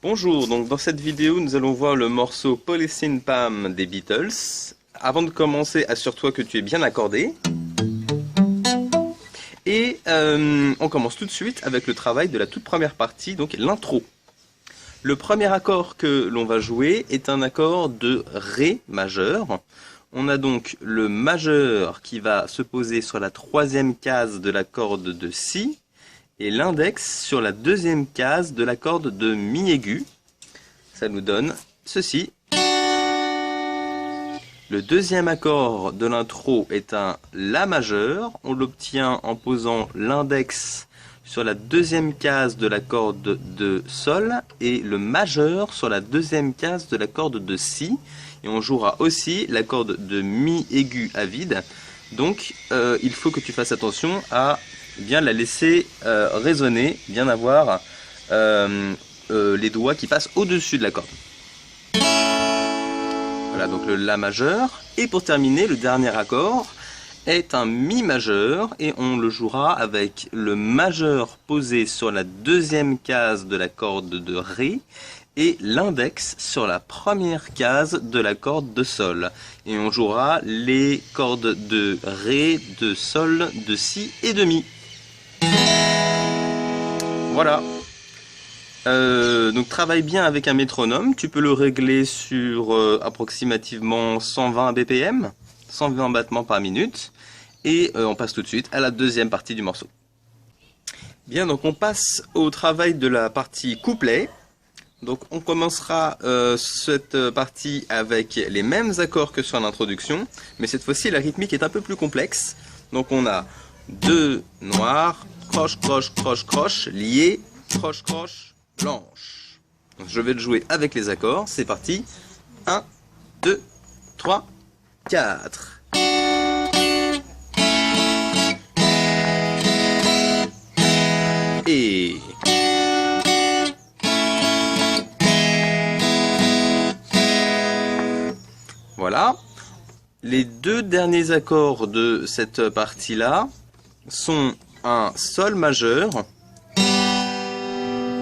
Bonjour, donc dans cette vidéo nous allons voir le morceau Police in Pam des Beatles. Avant de commencer, assure-toi que tu es bien accordé. Et on commence tout de suite avec le travail de la toute première partie, donc l'intro. Le premier accord que l'on va jouer est un accord de Ré majeur. On a donc le majeur qui va se poser sur la troisième case de la corde de Si, et l'index sur la deuxième case de la corde de Mi aigu. Ça nous donne ceci. Le deuxième accord de l'intro est un La majeur. On l'obtient en posant l'index sur la deuxième case de la corde de Sol et le majeur sur la deuxième case de la corde de Si. Et on jouera aussi la corde de Mi aigu à vide. Donc il faut que tu fasses attention à bien la laisser résonner, bien avoir les doigts qui passent au-dessus de la corde. Voilà donc le La majeur. Et pour terminer, le dernier accord est un Mi majeur et on le jouera avec le majeur posé sur la deuxième case de la corde de Ré et l'index sur la première case de la corde de Sol. Et on jouera les cordes de Ré, de Sol, de Si et de Mi. Voilà. Donc travaille bien avec un métronome. Tu peux le régler sur approximativement 120 BPM, 120 battements par minute. Et on passe tout de suite à la deuxième partie du morceau. Bien, donc on passe au travail de la partie couplet. Donc on commencera cette partie avec les mêmes accords que sur l'introduction, mais cette fois-ci la rythmique est un peu plus complexe. Donc on a 2 noirs, croche, croche, croche, croche, lié, croche, croche, blanche. Donc je vais le jouer avec les accords, c'est parti. 1, 2, 3, 4. Et... voilà. Les deux derniers accords de cette partie-là sont un Sol majeur.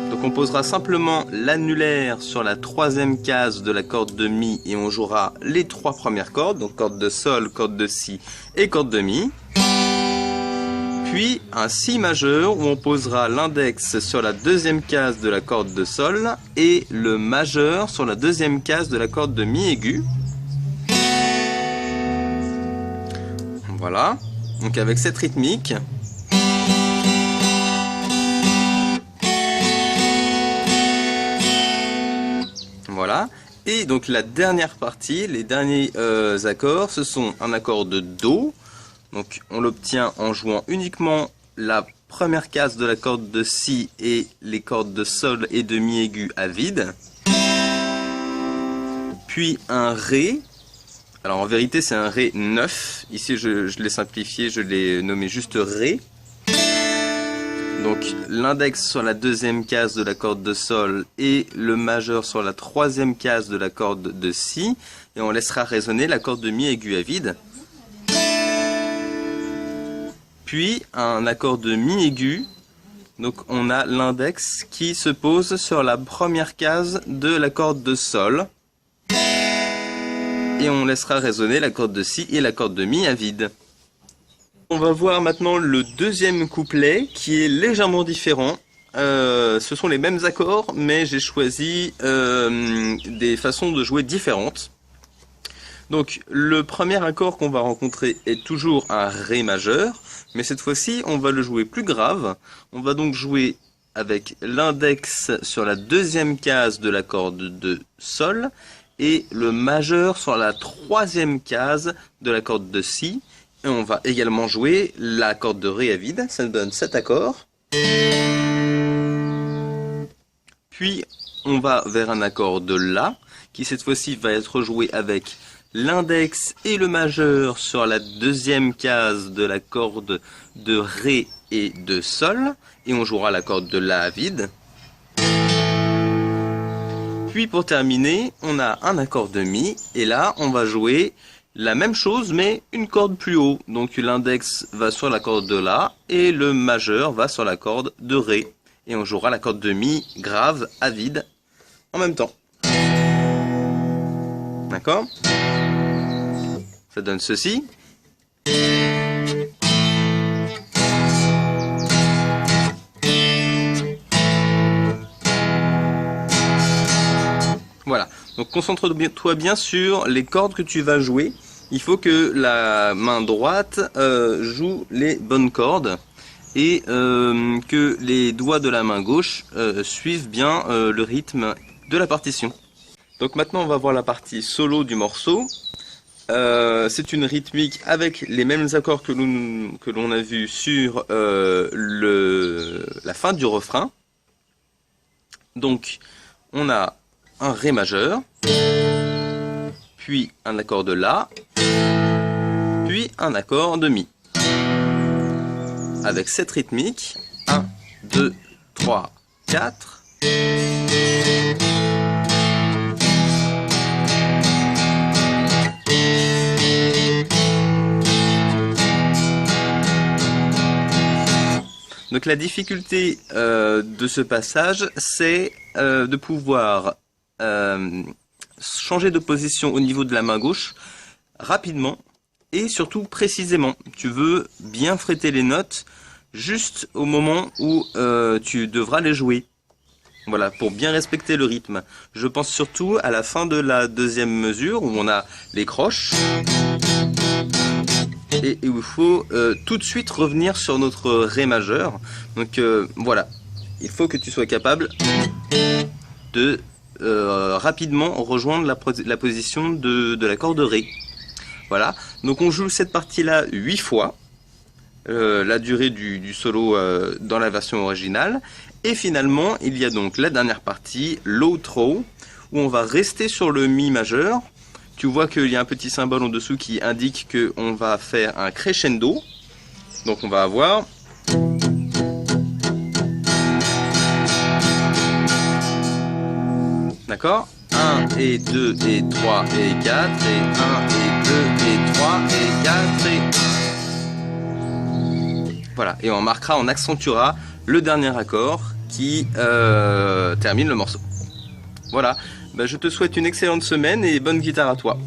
Donc on posera simplement l'annulaire sur la troisième case de la corde de Mi et on jouera les 3 premières cordes, donc corde de Sol, corde de Si et corde de Mi. Puis un Si majeur où on posera l'index sur la deuxième case de la corde de Sol et le majeur sur la deuxième case de la corde de Mi aigu. Voilà, donc avec cette rythmique, voilà, et donc la dernière partie, les derniers accords, ce sont un accord de Do, donc on l'obtient en jouant uniquement la première case de la corde de Si et les cordes de Sol et de Mi aigu à vide, puis un Ré. Alors en vérité c'est un Ré 9, ici je l'ai simplifié, je l'ai nommé juste Ré. Donc l'index sur la deuxième case de la corde de Sol et le majeur sur la troisième case de la corde de Si. Et on laissera résonner la corde de Mi aigu à vide. Puis un accord de Mi aigu, donc on a l'index qui se pose sur la première case de la corde de Sol. Et on laissera résonner la corde de Si et la corde de Mi à vide. On va voir maintenant le deuxième couplet qui est légèrement différent. Ce sont les mêmes accords, mais j'ai choisi des façons de jouer différentes. Donc le premier accord qu'on va rencontrer est toujours un Ré majeur, mais cette fois-ci on va le jouer plus grave. On va donc jouer avec l'index sur la deuxième case de la corde de Sol, et le majeur sur la troisième case de la corde de Si. Et on va également jouer la corde de Ré à vide, ça nous donne 7 accords. Puis on va vers un accord de La, qui cette fois-ci va être joué avec l'index et le majeur sur la deuxième case de la corde de Ré et de Sol. Et on jouera la corde de La à vide. Puis pour terminer, on a un accord de Mi, et là on va jouer la même chose mais une corde plus haut. Donc l'index va sur la corde de La et le majeur va sur la corde de Ré. Et on jouera la corde de Mi grave à vide en même temps. D'accord? Ça donne ceci. Voilà, donc concentre-toi bien sur les cordes que tu vas jouer. Il faut que la main droite joue les bonnes cordes et que les doigts de la main gauche suivent bien le rythme de la partition. Donc maintenant on va voir la partie solo du morceau. C'est une rythmique avec les mêmes accords que l'on a vu sur la fin du refrain. Donc on a un Ré majeur, puis un accord de La, puis un accord de Mi. Avec cette rythmique, 1, 2, 3, 4. Donc la difficulté de ce passage, c'est de pouvoir changer de position au niveau de la main gauche rapidement et surtout précisément. Tu veux bien fréter les notes juste au moment où tu devras les jouer. Voilà, pour bien respecter le rythme. Je pense surtout à la fin de la deuxième mesure où on a les croches et où il faut tout de suite revenir sur notre Ré majeur. Donc voilà, il faut que tu sois capable de rapidement rejoindre la position de l'accord de Ré. Voilà, donc on joue cette partie-là 8 fois, la durée du solo dans la version originale. Et finalement, il y a donc la dernière partie, l'outro, où on va rester sur le Mi majeur. Tu vois qu'il y a un petit symbole en dessous qui indique qu'on va faire un crescendo. Donc on va avoir... D'accord? 1 et 2 et 3 et 4 et 1 et 2 et 3 et 4 et 1. Voilà, et on marquera, on accentuera le dernier accord qui termine le morceau. Voilà, ben, je te souhaite une excellente semaine et bonne guitare à toi.